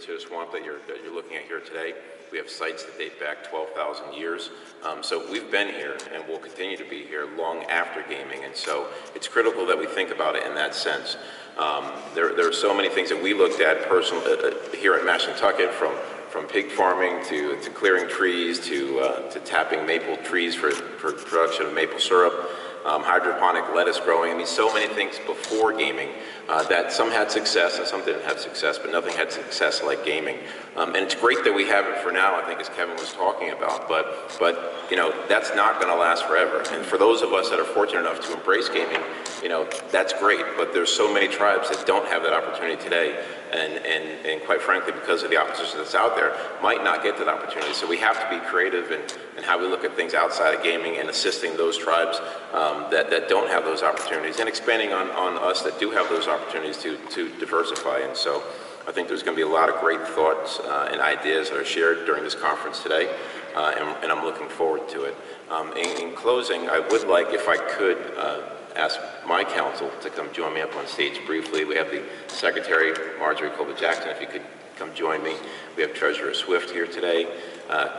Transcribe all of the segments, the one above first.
to swamp that you're looking at here today. We have sites that date back 12,000 years. So we've been here and will continue to be here long after gaming. And so it's critical that we think about it in that sense. There are so many things that we looked at here at Mashantucket, from pig farming to clearing trees to tapping maple trees for production of maple syrup. Hydroponic lettuce growing. I mean, so many things before gaming that some had success and some didn't have success, but nothing had success like gaming. And it's great that we have it for now, I think, as Kevin was talking about, but you know, that's not going to last forever. And for those of us that are fortunate enough to embrace gaming, you know, that's great, but there's so many tribes that don't have that opportunity today, and quite frankly, because of the opposition that's out there, might not get that opportunity. So we have to be creative in how we look at things outside of gaming and assisting those tribes that don't have those opportunities, and expanding on us that do have those opportunities to diversify. And so I think there's going to be a lot of great thoughts and ideas that are shared during this conference today, and I'm looking forward to it. In closing, I would like, if I could, ask my council to come join me up on stage briefly. We have the Secretary, Marjorie Colbert-Jackson, if you could come join me. We have Treasurer Swift here today,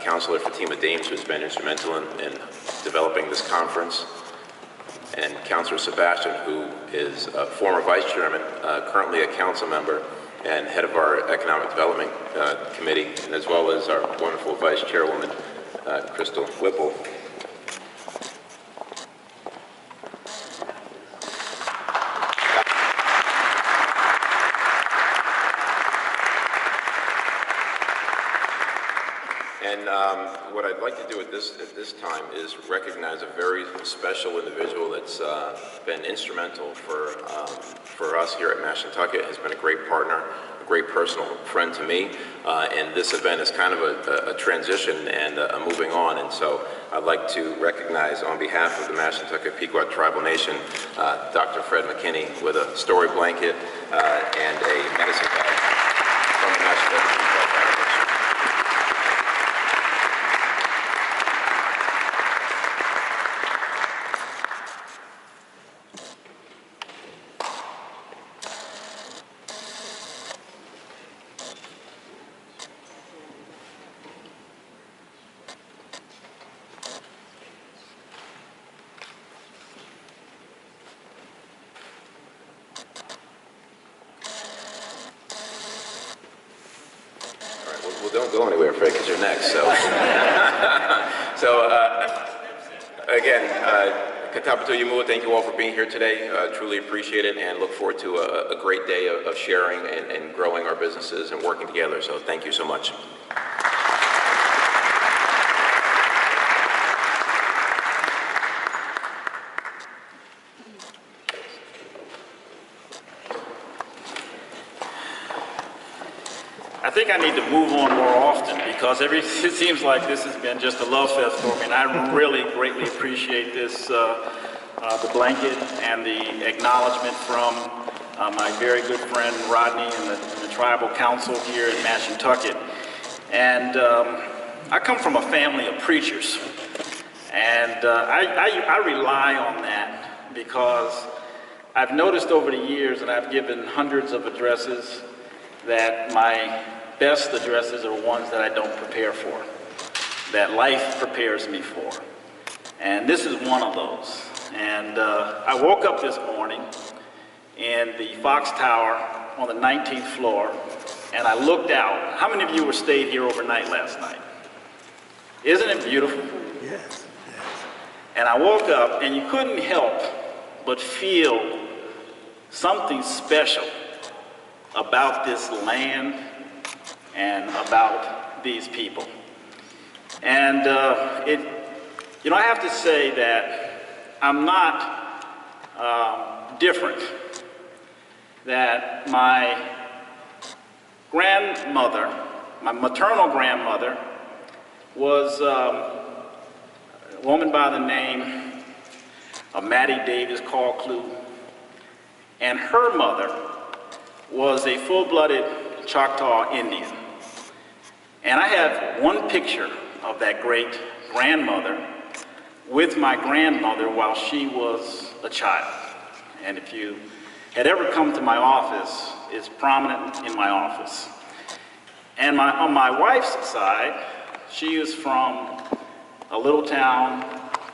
Councilor Fatima Dames, who's been instrumental in developing this conference, and Councilor Sebastian, who is a former Vice Chairman, currently a council member, and head of our Economic Development Committee, and as well as our wonderful Vice Chairwoman, Crystal Whipple. And what I'd like to do at this time is recognize a very special individual that's been instrumental for us here at Mashantucket, has been a great partner, a great personal friend to me, and this event is kind of a transition and a moving on. And so I'd like to recognize, on behalf of the Mashantucket Pequot Tribal Nation, Dr. Fred McKinney with a story blanket and a medicine bag from the Mashantucket Pequot Tribal Nation. Well, don't go anywhere, Fred, because you're next. So, again, Katapatu Yamua, thank you all for being here today. Truly appreciate it, and look forward to a great day of sharing and growing our businesses and working together. So thank you so much. I think I need to move on more often, because it seems like this has been just a love fest for me, and I really greatly appreciate this, the blanket and the acknowledgement from my very good friend Rodney and the Tribal Council here in Mashantucket. And I come from a family of preachers, and I rely on that, because I've noticed over the years, and I've given hundreds of addresses, that my best addresses are ones that I don't prepare for, that life prepares me for. And this is one of those. And I woke up this morning in the Fox Tower on the 19th floor, and I looked out. How many of you were stayed here overnight last night? Isn't it beautiful? Yes, yes. And I woke up, and you couldn't help but feel something special about this land and about these people. And you know, I have to say that I'm not different. That my grandmother, my maternal grandmother, was a woman by the name of Mattie Davis Call-Clue, and her mother was a full-blooded Choctaw Indian. And I have one picture of that great grandmother with my grandmother while she was a child. And if you had ever come to my office, it's prominent in my office. And on my wife's side, she is from a little town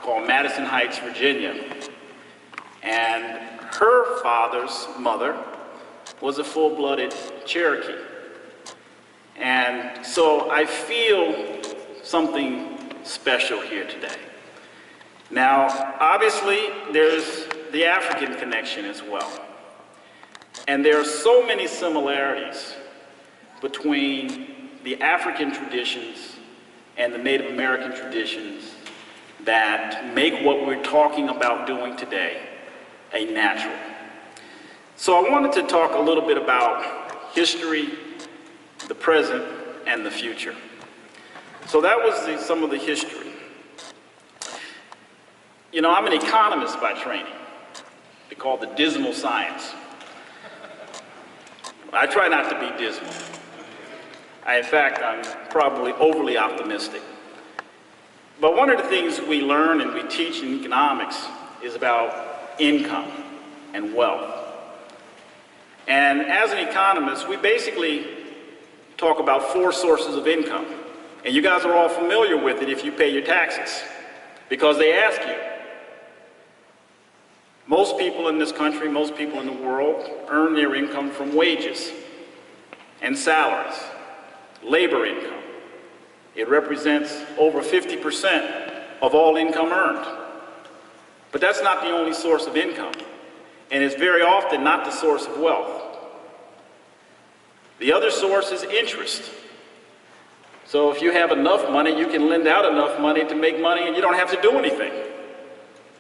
called Madison Heights, Virginia. And her father's mother was a full-blooded Cherokee. And so I feel something special here today. Now, obviously, there's the African connection as well. And there are so many similarities between the African traditions and the Native American traditions that make what we're talking about doing today a natural. So I wanted to talk a little bit about history, the present, and the future. So that was some of the history. You know, I'm an economist by training. They call it the dismal science. I try not to be dismal. In fact, I'm probably overly optimistic. But one of the things we learn and we teach in economics is about income and wealth. And as an economist, we basically talk about 4 sources of income. And you guys are all familiar with it if you pay your taxes, because they ask you. Most people in this country, most people in the world earn their income from wages and salaries, labor income. It represents over 50% of all income earned. But that's not the only source of income, and it's very often not the source of wealth. The other source is interest. So if you have enough money, you can lend out enough money to make money and you don't have to do anything.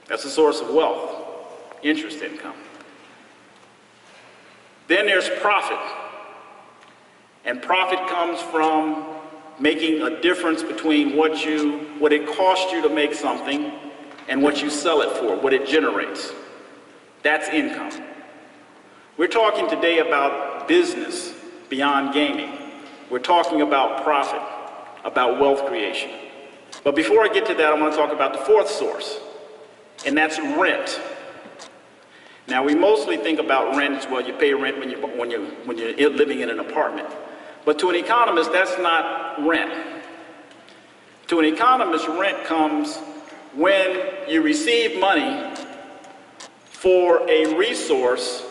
That's a source of wealth, interest income. Then there's profit. And profit comes from making a difference between what it costs you to make something and what you sell it for, what it generates. That's income. We're talking today about business beyond gaming. We're talking about profit, about wealth creation. But before I get to that, I want to talk about the 4th source, and that's rent. Now, we mostly think about rent as, well, you pay rent when you're living in an apartment. But to an economist, that's not rent. To an economist, rent comes when you receive money for a resource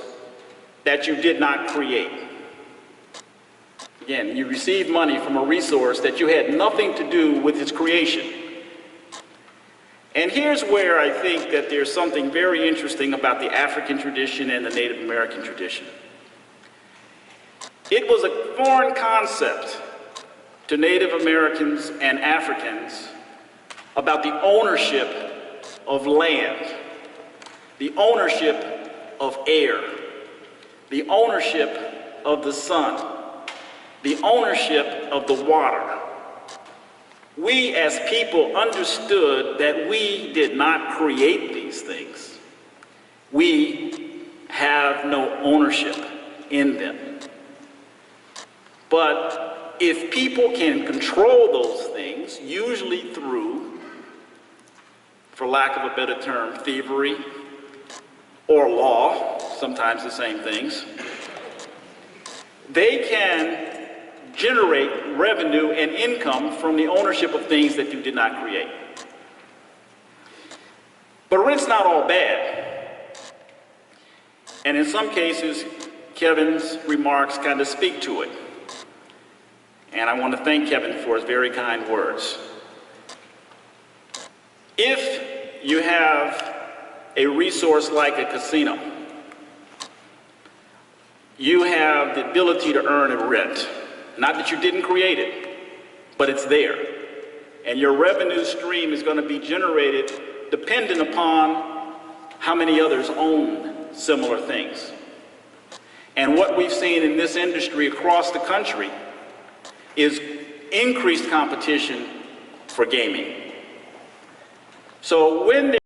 that you did not create. Again, you receive money from a resource that you had nothing to do with its creation. And here's where I think that there's something very interesting about the African tradition and the Native American tradition. It was a foreign concept to Native Americans and Africans about the ownership of land, the ownership of air, the ownership of the sun, the ownership of the water. We as people understood that we did not create these things. We have no ownership in them. But if people can control those things, usually through, for lack of a better term, thievery or law, sometimes the same things, they can generate revenue and income from the ownership of things that you did not create. But rent's not all bad. And in some cases, Kevin's remarks kind of speak to it. And I want to thank Kevin for his very kind words. If you have a resource like a casino, you have the ability to earn a rent. Not that you didn't create it, but it's there. And your revenue stream is going to be generated dependent upon how many others own similar things. And what we've seen in this industry across the country is increased competition for gaming. So when